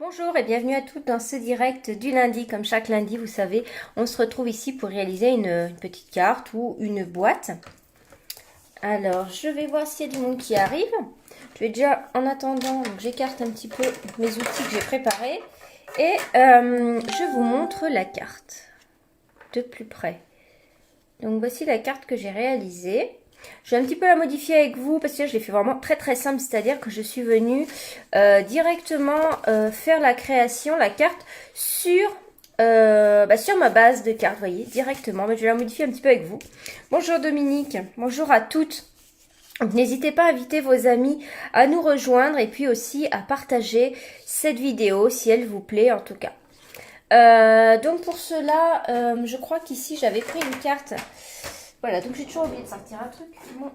Bonjour et bienvenue à toutes dans ce direct du lundi. Comme chaque lundi, vous savez, on se retrouve ici pour réaliser une petite carte ou une boîte. Alors, je vais voir s'il y a du monde qui arrive. Je vais déjà, en attendant, j'écarte un petit peu mes outils que j'ai préparés. Et je vous montre la carte de plus près. Donc, voici la carte que j'ai réalisée. Je vais un petit peu la modifier avec vous parce que je l'ai fait vraiment très simple, c'est-à-dire que je suis venue directement faire la création, la carte sur ma base de cartes, vous voyez, directement. Mais je vais la modifier un petit peu avec vous. Bonjour Dominique, bonjour à toutes. N'hésitez pas à inviter vos amis à nous rejoindre et puis aussi à partager cette vidéo si elle vous plaît en tout cas. Donc pour cela, je crois qu'ici j'avais pris une carte. Voilà, donc j'ai toujours oublié de sortir un truc. Bon,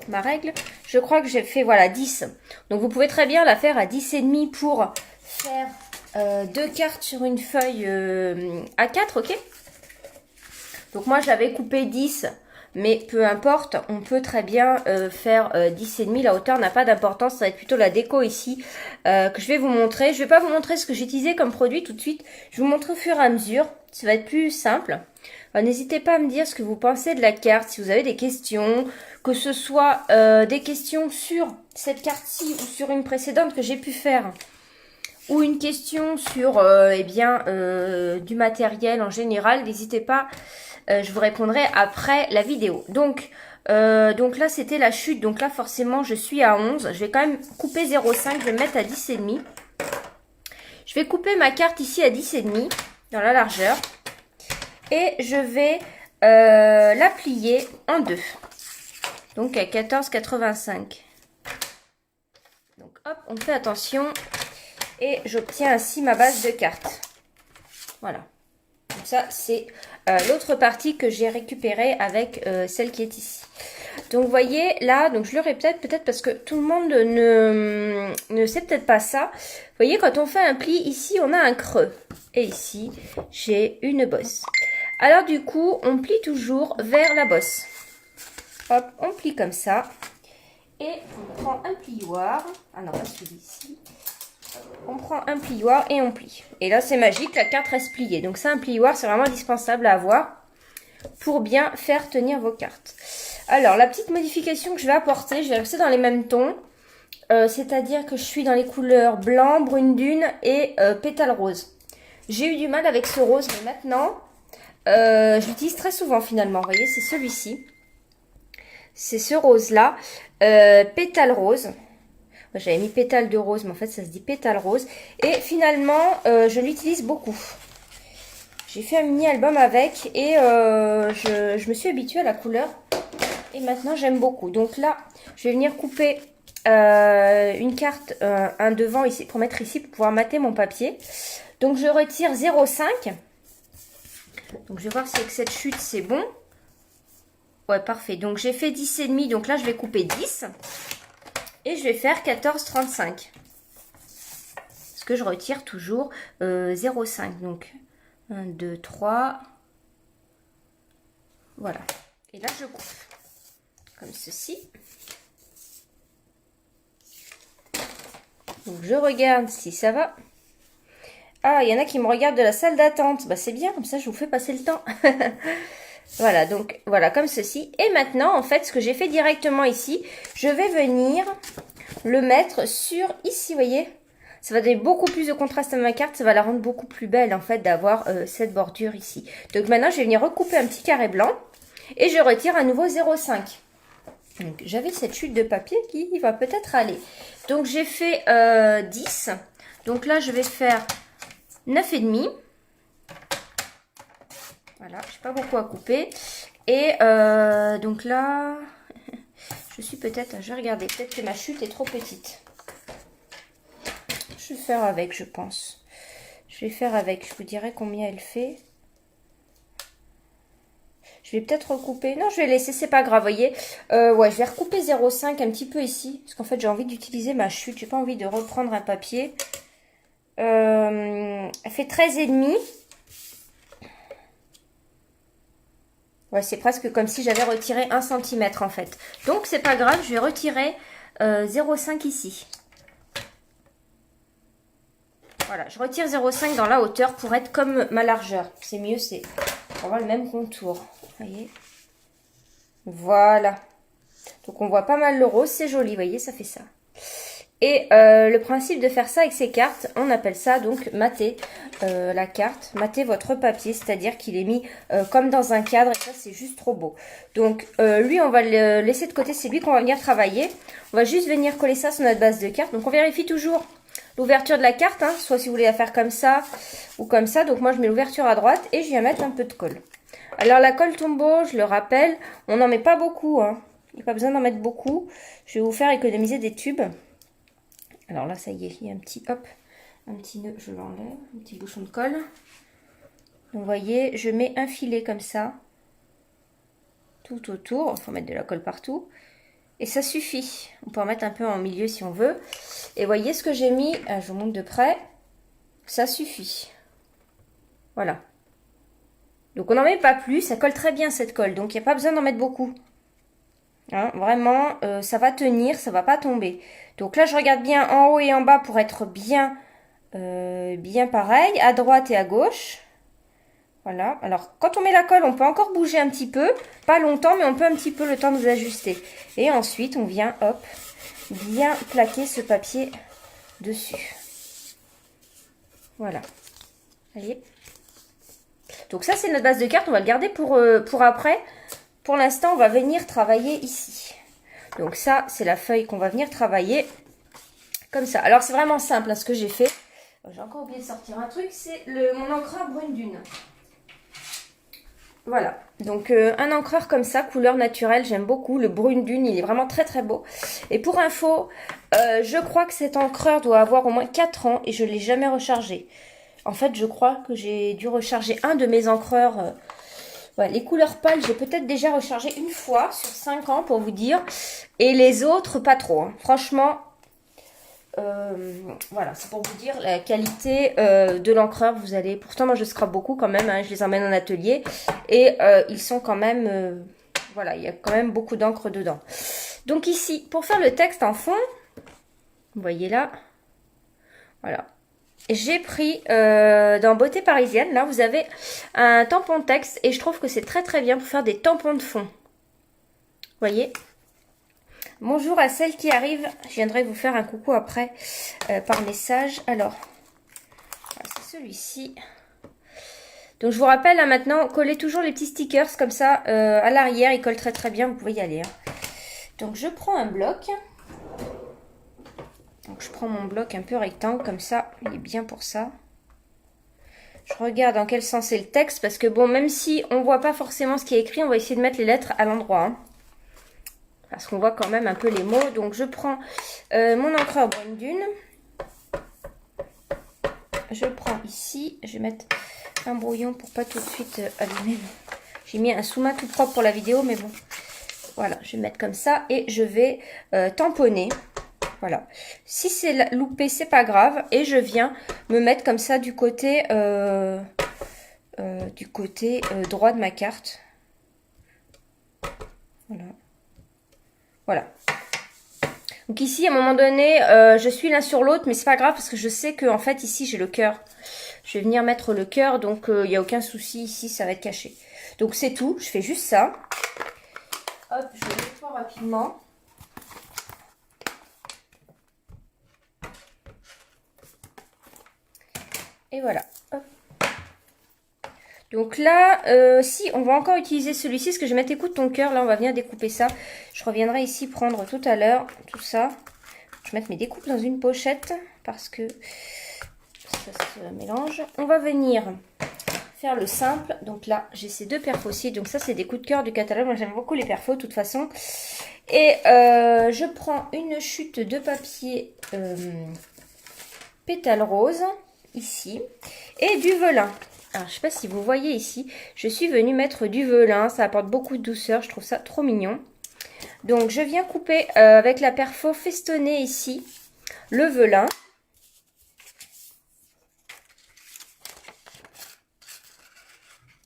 ma règle. Je crois que j'ai fait, voilà, 10. Donc vous pouvez très bien la faire à 10,5 pour faire 2 cartes sur une feuille A4, ok? Donc moi j'avais coupé 10, mais peu importe, on peut très bien faire 10,5. La hauteur n'a pas d'importance, ça va être plutôt la déco ici que je vais vous montrer. Je ne vais pas vous montrer ce que j'ai utilisé comme produit tout de suite. Je vous montre au fur et à mesure, ça va être plus simple. N'hésitez pas à me dire ce que vous pensez de la carte, si vous avez des questions, que ce soit des questions sur cette carte-ci ou sur une précédente que j'ai pu faire, ou une question sur du matériel en général, n'hésitez pas, je vous répondrai après la vidéo. Donc là c'était la chute, donc là forcément je suis à 11, je vais quand même couper 0,5, je vais me mettre à 10,5. Je vais couper ma carte ici à 10,5 dans la largeur. Et je vais la plier en deux. Donc à 14,85. Donc hop, on fait attention. Et j'obtiens ainsi ma base de cartes. Voilà. Donc ça, c'est l'autre partie que j'ai récupérée avec celle qui est ici. Donc vous voyez là, donc je le répète peut-être parce que tout le monde ne sait peut-être pas ça. Vous voyez, quand on fait un pli, ici on a un creux. Et ici, j'ai une bosse. Alors du coup, on plie toujours vers la bosse. Hop, on plie comme ça. Et on prend un plioir. Ah non, pas celui-ci. On prend un plioir et on plie. Et là, c'est magique, la carte reste pliée. Donc ça, un plioir, c'est vraiment indispensable à avoir pour bien faire tenir vos cartes. Alors, la petite modification que je vais apporter, je vais rester dans les mêmes tons. C'est-à-dire que je suis dans les couleurs blanc, brune dune et pétale rose. J'ai eu du mal avec ce rose, mais maintenant... je l'utilise très souvent finalement, vous voyez, c'est celui-ci. C'est ce rose-là, pétale rose. J'avais mis pétale de rose, mais en fait ça se dit pétale rose. Et finalement, je l'utilise beaucoup. J'ai fait un mini-album avec et je me suis habituée à la couleur. Et maintenant j'aime beaucoup. Donc là, je vais venir couper une carte, un devant ici, pour mettre ici, pour pouvoir mater mon papier. Donc je retire 0,5. Donc, je vais voir si avec cette chute, c'est bon. Ouais, parfait. Donc, j'ai fait 10,5. Donc là, je vais couper 10. Et je vais faire 14,35. Parce que je retire toujours 0,5. Donc, 1, 2, 3. Voilà. Et là, je coupe. Comme ceci. Donc, je regarde si ça va. Ah, il y en a qui me regardent de la salle d'attente. Bah, c'est bien, comme ça, je vous fais passer le temps. Voilà, donc, voilà, comme ceci. Et maintenant, en fait, ce que j'ai fait directement ici, je vais venir le mettre sur ici, vous voyez. Ça va donner beaucoup plus de contraste à ma carte. Ça va la rendre beaucoup plus belle, en fait, d'avoir cette bordure ici. Donc, maintenant, je vais venir recouper un petit carré blanc. Et je retire à nouveau 0,5. Donc, j'avais cette chute de papier qui va peut-être aller. Donc, j'ai fait 10. Donc là, je vais faire... 9,5. Voilà, je n'ai pas beaucoup à couper. Et donc là, je suis peut-être, je vais regarder, peut-être que ma chute est trop petite. Je vais faire avec, je pense. Je vais faire avec, je vous dirai combien elle fait. Je vais peut-être recouper. Non, je vais laisser, c'est pas grave, vous voyez. Ouais, je vais recouper 0,5 un petit peu ici. Parce qu'en fait, j'ai envie d'utiliser ma chute. J'ai pas envie de reprendre un papier. Elle fait 13,5. Ouais, c'est presque comme si j'avais retiré 1 cm en fait. Donc, c'est pas grave, je vais retirer 0,5 ici. Voilà, je retire 0,5 dans la hauteur pour être comme ma largeur. C'est mieux, c'est pour avoir le même contour. Vous voyez? Voilà. Donc on voit pas mal le rose, c'est joli, vous voyez, ça fait ça. Et le principe de faire ça avec ces cartes, on appelle ça donc mater la carte, mater votre papier, c'est-à-dire qu'il est mis comme dans un cadre et ça c'est juste trop beau. Donc lui on va le laisser de côté, c'est lui qu'on va venir travailler. On va juste venir coller ça sur notre base de carte. Donc on vérifie toujours l'ouverture de la carte, hein, soit si vous voulez la faire comme ça ou comme ça. Donc moi je mets l'ouverture à droite et je viens mettre un peu de colle. Alors la colle Tombow, je le rappelle, on n'en met pas beaucoup, hein. Il n'y a pas besoin d'en mettre beaucoup. Je vais vous faire économiser des tubes. Alors là, ça y est, il y a un petit, hop, un petit nœud, je l'enlève, un petit bouchon de colle. Donc, vous voyez, je mets un filet comme ça, tout autour. Il faut mettre de la colle partout. Et ça suffit. On peut en mettre un peu en milieu si on veut. Et voyez ce que j'ai mis, je vous montre de près. Ça suffit. Voilà. Donc, on n'en met pas plus. Ça colle très bien cette colle. Donc, il n'y a pas besoin d'en mettre beaucoup. Hein, vraiment, ça va tenir, ça va pas tomber. Donc là, je regarde bien en haut et en bas pour être bien, bien pareil, à droite et à gauche. Voilà. Alors, quand on met la colle, on peut encore bouger un petit peu. Pas longtemps, mais on peut un petit peu le temps de vous ajuster. Et ensuite, on vient, hop, bien plaquer ce papier dessus. Voilà. Vous voyez ? Donc ça, c'est notre base de carte. On va le garder pour après. Pour l'instant, on va venir travailler ici. Donc ça, c'est la feuille qu'on va venir travailler comme ça. Alors, c'est vraiment simple, hein, ce que j'ai fait. J'ai encore oublié de sortir un truc. C'est mon encreur brune dune. Voilà. Donc, un encreur comme ça, couleur naturelle, j'aime beaucoup. Le brune dune, il est vraiment très, très beau. Et pour info, je crois que cet encreur doit avoir au moins 4 ans et je ne l'ai jamais rechargé. En fait, je crois que j'ai dû recharger un de mes encreurs. Ouais, les couleurs pâles, j'ai peut-être déjà rechargé une fois sur 5 ans pour vous dire. Et les autres, pas trop. Hein. Franchement, voilà, c'est pour vous dire la qualité de l'encreur. Vous allez, pourtant moi je scrape beaucoup quand même. Hein, je les emmène en atelier. Et ils sont quand même, voilà, il y a quand même beaucoup d'encre dedans. Donc ici, pour faire le texte en fond, vous voyez là, voilà. J'ai pris dans Beauté Parisienne, là vous avez un tampon texte et je trouve que c'est très très bien pour faire des tampons de fond. Vous voyez? Bonjour à celle qui arrive, je viendrai vous faire un coucou après par message. Alors, c'est celui-ci. Donc je vous rappelle, hein, maintenant, collez toujours les petits stickers comme ça à l'arrière, ils collent très très bien, vous pouvez y aller. Hein. Donc je prends un bloc. Donc je prends mon bloc un peu rectangle comme ça, il est bien pour ça. Je regarde dans quel sens est le texte parce que bon, même si on voit pas forcément ce qui est écrit, on va essayer de mettre les lettres à l'endroit. Hein, parce qu'on voit quand même un peu les mots. Donc je prends mon encreur brune dune. Je prends ici, je vais mettre un brouillon pour pas tout de suite abîmer. J'ai mis un sous-main tout propre pour la vidéo, mais bon. Voilà, je vais mettre comme ça et je vais tamponner. Voilà. Si c'est loupé, c'est pas grave. Et je viens me mettre comme ça du côté, droit de ma carte. Voilà. Voilà. Donc ici, à un moment donné, je suis l'un sur l'autre, mais c'est pas grave parce que je sais que en fait ici j'ai le cœur. Je vais venir mettre le cœur, donc il n'y a aucun souci ici, ça va être caché. Donc c'est tout. Je fais juste ça. Hop, je le nettoie rapidement. Et voilà. Hop. Donc là, si, on va encore utiliser celui-ci, parce que je vais mettre écoute ton cœur. Là, on va venir découper ça. Je reviendrai ici prendre tout à l'heure tout ça. Je vais mettre mes découpes dans une pochette, parce que ça se mélange. On va venir faire le simple. Donc là, j'ai ces deux perfos aussi. Donc ça, c'est des coups de cœur du catalogue. Moi, j'aime beaucoup les perfos, de toute façon. Et je prends une chute de papier pétale rose. Ici, et du velin. Alors, je ne sais pas si vous voyez ici, je suis venue mettre du velin, ça apporte beaucoup de douceur, je trouve ça trop mignon. Donc, je viens couper avec la perfo festonnée ici, le velin.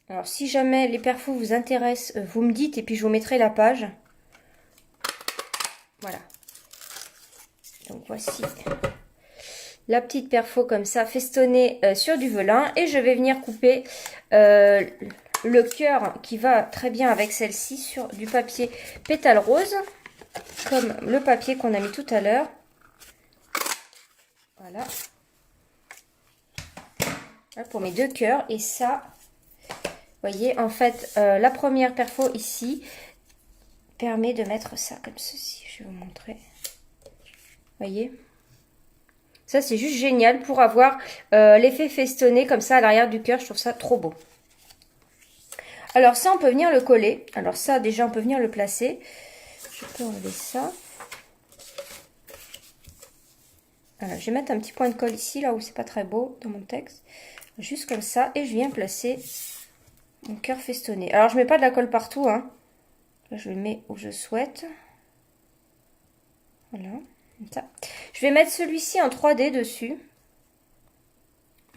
Alors, si jamais les perfos vous intéressent, vous me dites et puis je vous mettrai la page. Voilà. Donc, voici la petite perfo comme ça, festonnée sur du velin. Et je vais venir couper le cœur qui va très bien avec celle-ci sur du papier pétale rose, comme le papier qu'on a mis tout à l'heure. Voilà. Là, pour mes deux cœurs. Et ça, vous voyez, en fait, la première perfo ici permet de mettre ça comme ceci. Je vais vous montrer. Vous voyez? Ça, c'est juste génial pour avoir l'effet festonné comme ça à l'arrière du cœur. Je trouve ça trop beau. Alors ça, on peut venir le coller. Alors ça, déjà, on peut venir le placer. Je peux enlever ça. Voilà, je vais mettre un petit point de colle ici, là où c'est pas très beau dans mon texte. Juste comme ça. Et je viens placer mon cœur festonné. Alors, je mets pas de la colle partout, hein. Là, je le mets où je souhaite. Voilà, comme ça. Je vais mettre celui-ci en 3D dessus.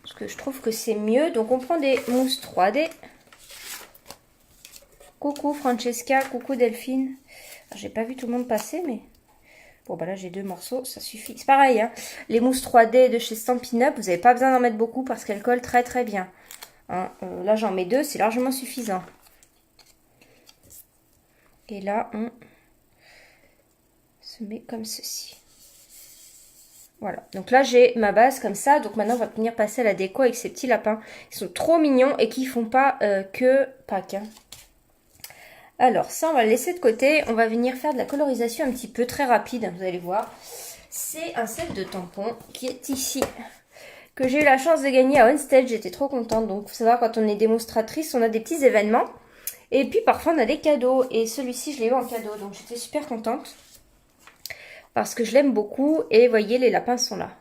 Parce que je trouve que c'est mieux. Donc, on prend des mousses 3D. Coucou Francesca, coucou Delphine. J'ai pas vu tout le monde passer, mais... Bon, bah là, j'ai 2 morceaux, ça suffit. C'est pareil, hein. Les mousses 3D de chez Stampin' Up, vous n'avez pas besoin d'en mettre beaucoup parce qu'elles collent très très bien. Hein, là, j'en mets 2, c'est largement suffisant. Et là, on se met comme ceci. Voilà, donc là, j'ai ma base comme ça. Donc maintenant, on va venir passer à la déco avec ces petits lapins. Ils sont trop mignons et qui font pas que Pâques, hein. Alors, ça, on va le laisser de côté. On va venir faire de la colorisation un petit peu très rapide, vous allez voir. C'est un set de tampons qui est ici, que j'ai eu la chance de gagner à OnStage. J'étais trop contente. Donc, il faut savoir, quand on est démonstratrice, on a des petits événements. Et puis, parfois, on a des cadeaux. Et celui-ci, je l'ai eu en cadeau. Donc, j'étais super contente. Parce que je l'aime beaucoup. Et, vous voyez, les lapins sont là.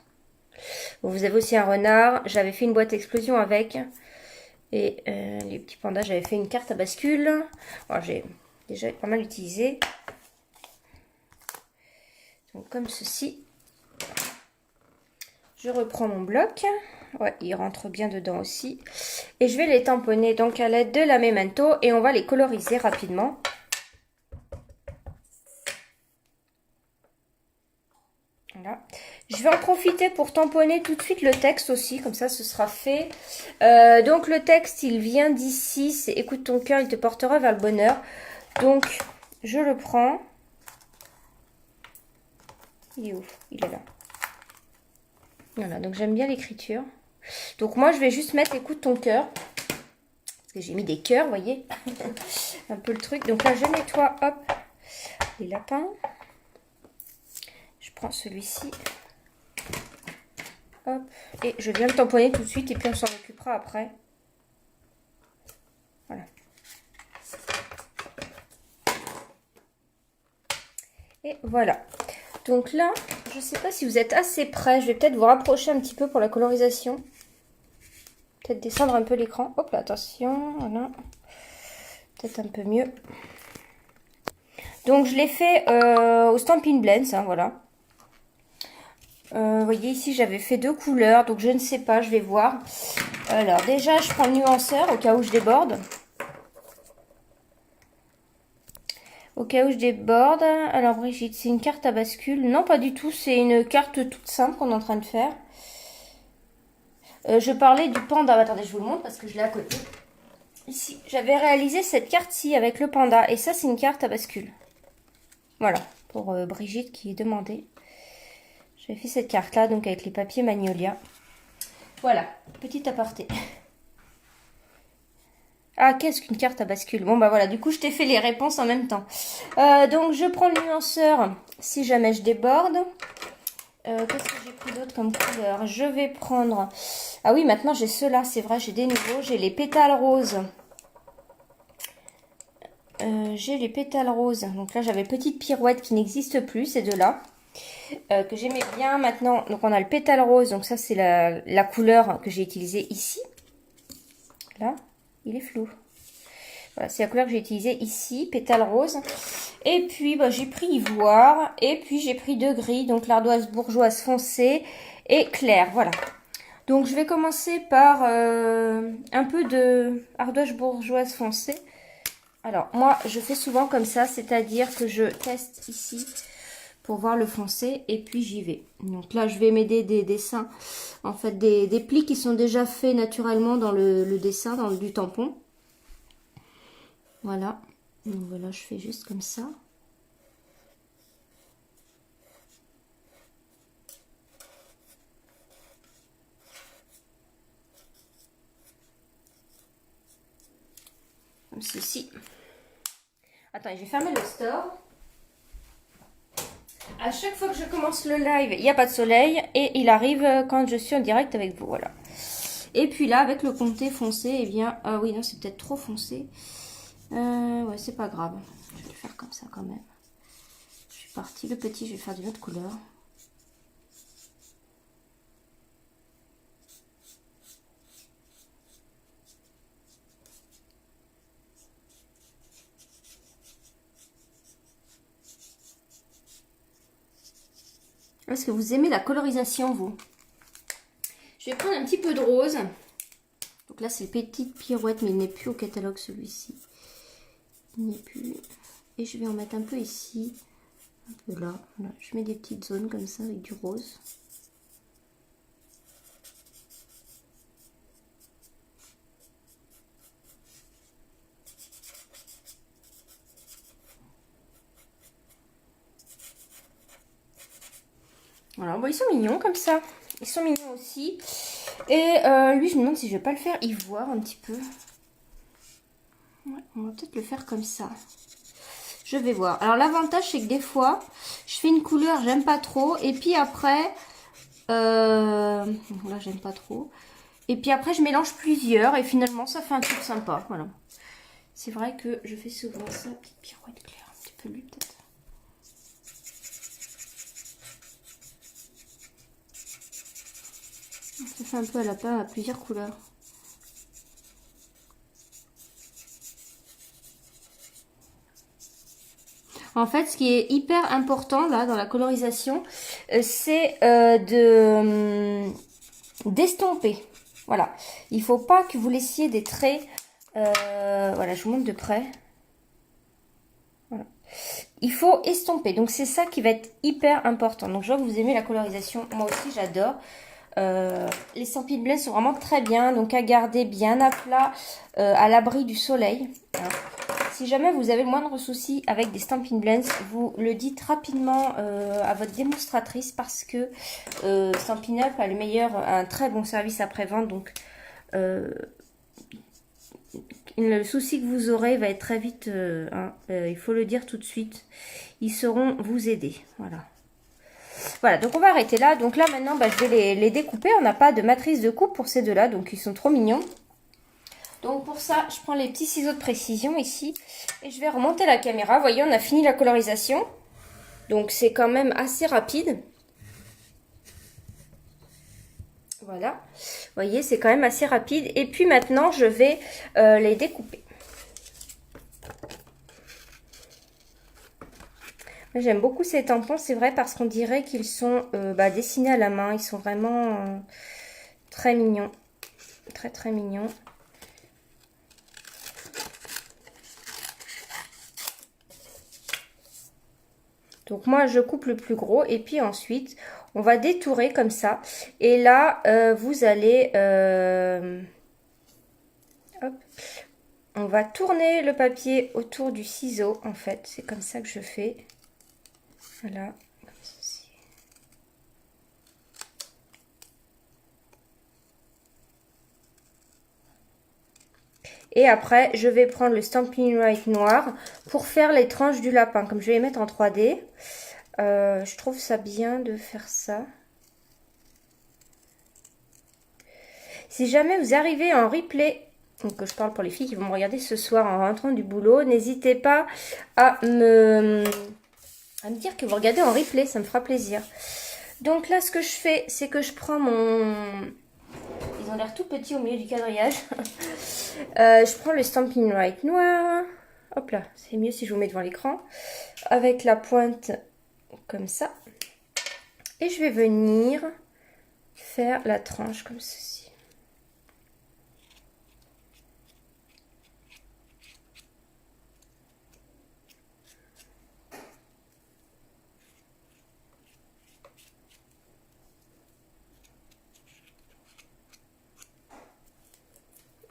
Bon, vous avez aussi un renard. J'avais fait une boîte explosion avec. Et les petits pandas, j'avais fait une carte à bascule. Bon, j'ai déjà pas mal utilisé. Donc comme ceci. Je reprends mon bloc. Ouais, il rentre bien dedans aussi. Et je vais les tamponner donc à l'aide de la Memento. Et on va les coloriser rapidement. Voilà. Je vais en profiter pour tamponner tout de suite le texte aussi, comme ça ce sera fait. Donc le texte, il vient d'ici, c'est « Écoute ton cœur, il te portera vers le bonheur ». Donc je le prends. Il est où? Il est là. Voilà, donc j'aime bien l'écriture. Donc moi je vais juste mettre « Écoute ton cœur ». Parce que j'ai mis des cœurs, vous voyez. Un peu le truc. Donc là je nettoie, hop, les lapins. Je prends celui-ci. Hop, et je viens le tamponner tout de suite et puis on s'en occupera après. Voilà. Et voilà. Donc là, je ne sais pas si vous êtes assez près. Je vais peut-être vous rapprocher un petit peu pour la colorisation. Peut-être descendre un peu l'écran. Hop là, attention. Voilà. Peut-être un peu mieux. Donc je l'ai fait au Stampin' Blends, hein, voilà. Vous voyez ici j'avais fait 2 couleurs, donc je ne sais pas, je vais voir. Alors déjà je prends le nuanceur au cas où je déborde. Au cas où je déborde. Alors Brigitte, c'est une carte à bascule? Non, pas du tout, c'est une carte toute simple qu'on est en train de faire. Je parlais du panda, attendez je vous le montre parce que je l'ai à côté. Ici, j'avais réalisé cette carte-ci avec le panda et ça c'est une carte à bascule. Voilà, pour Brigitte qui est demandée. J'ai fait cette carte-là, donc avec les papiers Magnolia. Voilà, petit aparté. Ah, qu'est-ce qu'une carte à bascule? Bon, bah voilà, du coup, je t'ai fait les réponses en même temps. Donc, je prends le nuanceur si jamais je déborde. Qu'est-ce que j'ai pris d'autre comme couleur? Je vais prendre... Ah oui, maintenant, j'ai ceux-là, c'est vrai, j'ai des nouveaux. J'ai les pétales roses. J'ai les pétales roses. Donc là, j'avais petite pirouette qui n'existe plus, ces deux-là. Que j'aimais bien maintenant. Donc on a le pétale rose, donc ça c'est la couleur que j'ai utilisée ici. Là, il est flou. Voilà, c'est la couleur que j'ai utilisée ici, pétale rose. Et puis bah, j'ai pris ivoire, et puis j'ai pris 2 gris, donc l'ardoise bourgeoise foncée et claire. Voilà. Donc je vais commencer par un peu de ardoise bourgeoise foncée. Alors moi je fais souvent comme ça, c'est-à-dire que je teste ici pour voir le foncé et puis j'y vais. Donc là, je vais m'aider des dessins, en fait des plis qui sont déjà faits naturellement dans le dessin, dans du tampon. Voilà. Donc voilà, je fais juste comme ça. Comme ceci. Attends, je vais fermer le store. À chaque fois que je commence le live, il n'y a pas de soleil et il arrive quand je suis en direct avec vous, voilà. Et puis là, avec le comté foncé, eh bien, ah oui, non, c'est peut-être trop foncé. Ouais, c'est pas grave. Je vais le faire comme ça quand même. Je suis partie. Le petit, je vais faire d'une autre couleur. Est-ce que vous aimez la colorisation, vous? Je vais prendre un petit peu de rose. Donc là, c'est Petite Pirouette, mais il n'est plus au catalogue, celui-ci. Il n'est plus. Et je vais en mettre un peu ici. Un peu là. Voilà. Je mets des petites zones comme ça avec du rose. Voilà, bon, ils sont mignons comme ça. Ils sont mignons aussi. Et lui, je me demande si je vais pas le faire ivoire un petit peu. Ouais, on va peut-être le faire comme ça. Je vais voir. Alors l'avantage, c'est que des fois, je fais une couleur, j'aime pas trop. Et puis après, là, j'aime pas trop. Et puis après, je mélange plusieurs. Et finalement, ça fait un truc sympa. Voilà. C'est vrai que je fais souvent ça. Petite pirouette claire, un petit peu lui peut-être. Ça fait un peu à la pain à plusieurs couleurs. En fait, ce qui est hyper important là dans la colorisation, c'est d'estomper. Voilà. Il ne faut pas que vous laissiez des traits. Voilà, je vous montre de près. Voilà. Il faut estomper. Donc c'est ça qui va être hyper important. Donc je vois que vous aimez la colorisation. Moi aussi, j'adore. Les Stampin' Blends sont vraiment très bien, donc à garder bien à plat, à l'abri du soleil. Hein. Si jamais vous avez le moindre souci avec des Stampin' Blends, vous le dites rapidement à votre démonstratrice parce que Stampin' Up a un très bon service après-vente, donc le souci que vous aurez va être très vite, il faut le dire tout de suite, ils sauront vous aider, voilà. Voilà, donc on va arrêter là. Donc là, maintenant, je vais les découper. On n'a pas de matrice de coupe pour ces deux-là, donc ils sont trop mignons. Donc pour ça, je prends les petits ciseaux de précision ici. Et je vais remonter la caméra. Vous voyez, on a fini la colorisation. Donc c'est quand même assez rapide. Voilà. Vous voyez, c'est quand même assez rapide. Et puis maintenant, je vais les découper. J'aime beaucoup ces tampons, c'est vrai, parce qu'on dirait qu'ils sont dessinés à la main. Ils sont vraiment très mignons. Très, très mignons. Donc moi, je coupe le plus gros. Et puis ensuite, on va détourer comme ça. Et là, vous allez... hop, on va tourner le papier autour du ciseau, en fait. C'est comme ça que je fais. Voilà, comme ceci. Et après, je vais prendre le Stampin' Write noir pour faire les tranches du lapin. Comme je vais les mettre en 3D, je trouve ça bien de faire ça. Si jamais vous arrivez en replay, donc je parle pour les filles qui vont me regarder ce soir en rentrant du boulot, n'hésitez pas à me dire que vous regardez en replay, ça me fera plaisir. Donc là, ce que je fais, c'est que je prends mon... Ils ont l'air tout petits au milieu du quadrillage. Je prends le Stampin' Write noir. Hop là, c'est mieux si je vous mets devant l'écran. Avec la pointe comme ça. Et je vais venir faire la tranche comme ceci.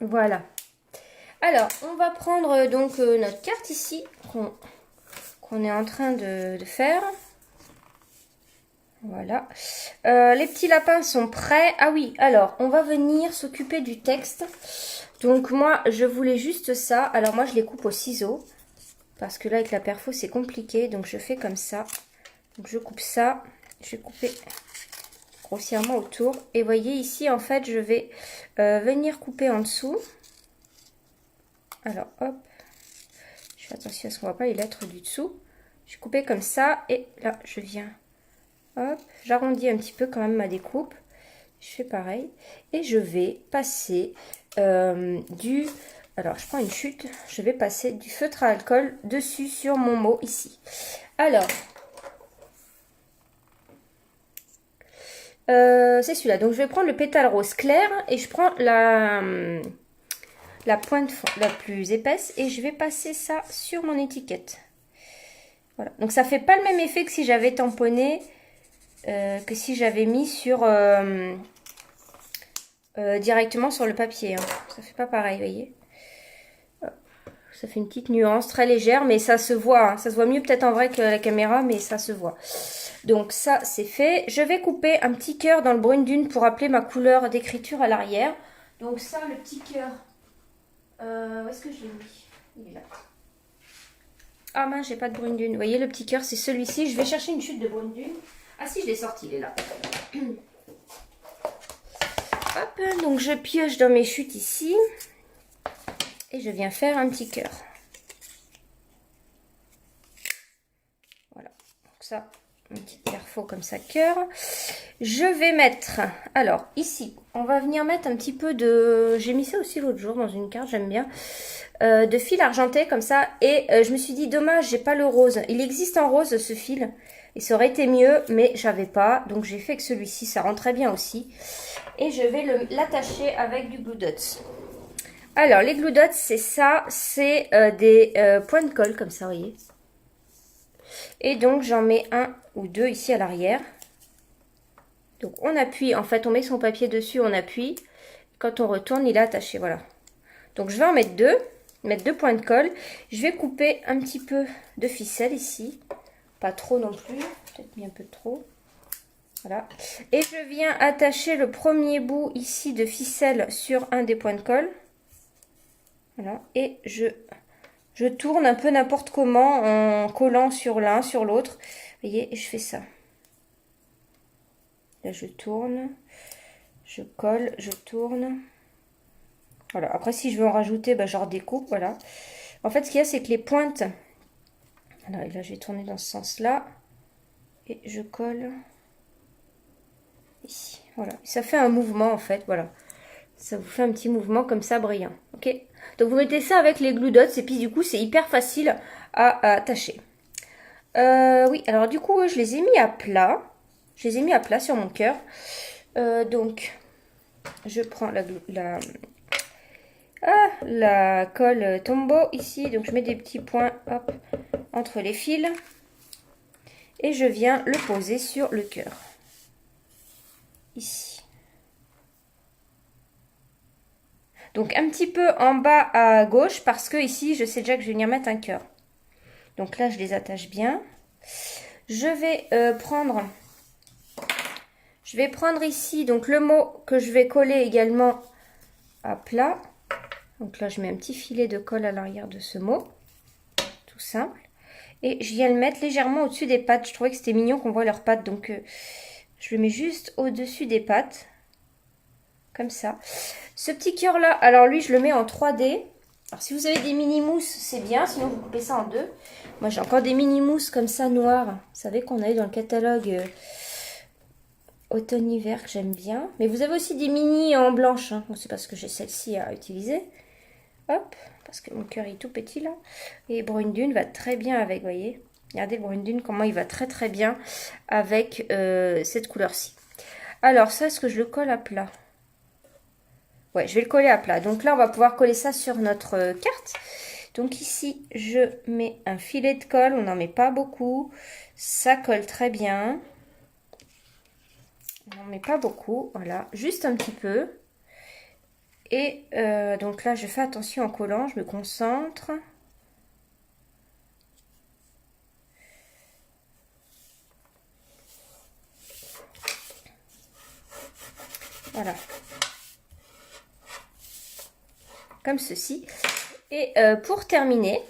Voilà. Alors, on va prendre donc notre carte ici qu'on est en train de faire. Voilà. Les petits lapins sont prêts. Ah oui, alors, on va venir s'occuper du texte. Donc moi, je voulais juste ça. Alors moi, je les coupe au ciseau. Parce que là, avec la perfo, c'est compliqué. Donc je fais comme ça. Donc je coupe ça. Je vais couper grossièrement autour. Et vous voyez ici, en fait, je vais venir couper en dessous. Alors, hop. Je fais attention à ce qu'on ne voit pas les lettres du dessous. Je vais couper comme ça. Et là, je viens. Hop. J'arrondis un petit peu quand même ma découpe. Je fais pareil. Et je vais passer du... Alors, je prends une chute. Je vais passer du feutre à alcool dessus sur mon mot ici. Alors... c'est celui-là. Donc, je vais prendre le pétale rose clair et je prends la pointe la plus épaisse et je vais passer ça sur mon étiquette. Voilà. Donc, ça fait pas le même effet que si j'avais tamponné, que si j'avais mis sur directement sur le papier. Hein. Ça fait pas pareil, vous voyez. Ça fait une petite nuance très légère, mais ça se voit. Hein. Ça se voit mieux peut-être en vrai que la caméra, mais ça se voit. Donc ça, c'est fait. Je vais couper un petit cœur dans le brune dune pour appeler ma couleur d'écriture à l'arrière. Donc ça, le petit cœur, où est-ce que je l'ai mis? Il est là. Ah mince, j'ai pas de brune dune. Vous voyez, le petit cœur, c'est celui-ci. Je vais chercher une chute de brune dune. Ah si, je l'ai sorti, il est là. Hop, donc je pioche dans mes chutes ici. Et je viens faire un petit cœur. Voilà. Donc ça, un petit perfo comme ça, cœur. Je vais mettre, alors ici, on va venir mettre un petit peu de... J'ai mis ça aussi l'autre jour dans une carte, j'aime bien. De fil argenté comme ça. Et je me suis dit, dommage, j'ai pas le rose. Il existe en rose ce fil. Et ça aurait été mieux, mais j'avais pas. Donc j'ai fait que celui-ci, ça rend très bien aussi. Et je vais l'attacher avec du Glue Dots. Alors, les Glue Dots, c'est ça. C'est des points de colle, comme ça, vous voyez. Et donc, j'en mets un ou deux ici à l'arrière. Donc, on appuie. En fait, on met son papier dessus, on appuie. Quand on retourne, il est attaché, voilà. Donc, je vais en mettre deux. Mettre deux points de colle. Je vais couper un petit peu de ficelle ici. Pas trop non plus. Peut-être mis un peu trop. Voilà. Et je viens attacher le premier bout ici de ficelle sur un des points de colle. Voilà. Et je tourne un peu n'importe comment en collant sur l'un, sur l'autre. Vous voyez, et je fais ça. Là, je tourne. Je colle, je tourne. Voilà. Après, si je veux en rajouter, bah, je redécoupe. Voilà. En fait, ce qu'il y a, c'est que les pointes... Voilà, et là, je vais tourner dans ce sens-là. Et je colle ici. Voilà. Ça fait un mouvement, en fait. Voilà. Ça vous fait un petit mouvement comme ça, brillant. Ok? Donc, vous mettez ça avec les Glue Dots. Et puis, du coup, c'est hyper facile à attacher. Oui, alors, du coup, je les ai mis à plat. Je les ai mis à plat sur mon cœur. Donc, je prends la colle Tombow ici. Donc, je mets des petits points, hop, entre les fils. Et je viens le poser sur le cœur. Ici. Donc, un petit peu en bas à gauche, parce que ici, je sais déjà que je vais venir mettre un cœur. Donc là, je les attache bien. Je vais prendre ici donc le mot que je vais coller également à plat. Donc là, je mets un petit filet de colle à l'arrière de ce mot. Tout simple. Et je viens le mettre légèrement au-dessus des pattes. Je trouvais que c'était mignon qu'on voit leurs pattes. Donc, je le mets juste au-dessus des pattes. Comme ça. Ce petit cœur-là, alors lui, je le mets en 3D. Alors, si vous avez des mini-mousses, c'est bien. Sinon, vous coupez ça en deux. Moi, j'ai encore des mini-mousses comme ça, noires. Vous savez qu'on a eu dans le catalogue automne-hiver que j'aime bien. Mais vous avez aussi des mini en blanche. Hein. Bon, c'est parce que j'ai celle-ci à utiliser. Hop, parce que mon cœur est tout petit là. Et brune dune va très bien avec, vous voyez. Regardez le brune dune, comment il va très très bien avec cette couleur-ci. Alors, ça, est-ce que je le colle à plat? Ouais, je vais le coller à plat. Donc là, on va pouvoir coller ça sur notre carte. Donc ici, je mets un filet de colle. On n'en met pas beaucoup. Ça colle très bien. On n'en met pas beaucoup. Voilà, juste un petit peu. Et donc là, je fais attention en collant, je me concentre. Voilà. Comme ceci. Et pour terminer,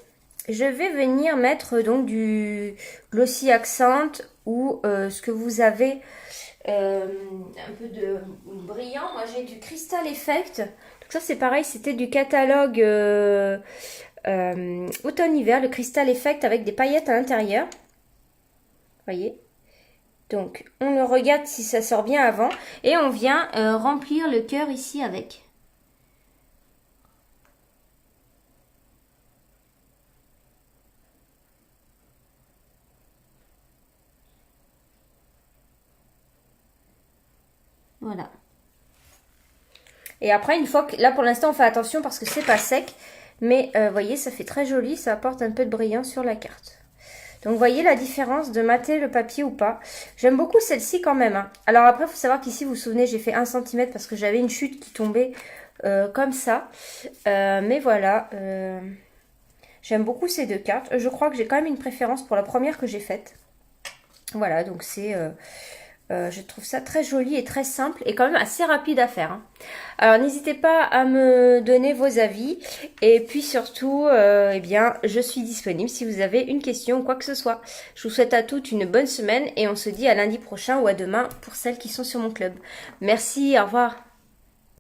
je vais venir mettre donc du Glossy Accent ou ce que vous avez un peu de brillant. Moi j'ai du Crystal Effect. Donc ça c'est pareil, c'était du catalogue automne-hiver, le Crystal Effect avec des paillettes à l'intérieur. Voyez. Donc on le regarde si ça sort bien avant et on vient remplir le cœur ici avec. Voilà. Et après, une fois que... Là, pour l'instant, on fait attention parce que c'est pas sec. Mais, vous voyez, ça fait très joli. Ça apporte un peu de brillant sur la carte. Donc, vous voyez la différence de mater le papier ou pas. J'aime beaucoup celle-ci quand même. Hein. Alors après, il faut savoir qu'ici, vous vous souvenez, j'ai fait 1 cm parce que j'avais une chute qui tombait comme ça. Mais voilà. J'aime beaucoup ces deux cartes. Je crois que j'ai quand même une préférence pour la première que j'ai faite. Voilà, donc c'est... je trouve ça très joli et très simple et quand même assez rapide à faire. Hein. Alors n'hésitez pas à me donner vos avis et puis surtout, eh bien, je suis disponible si vous avez une question ou quoi que ce soit. Je vous souhaite à toutes une bonne semaine et on se dit à lundi prochain ou à demain pour celles qui sont sur mon club. Merci, au revoir.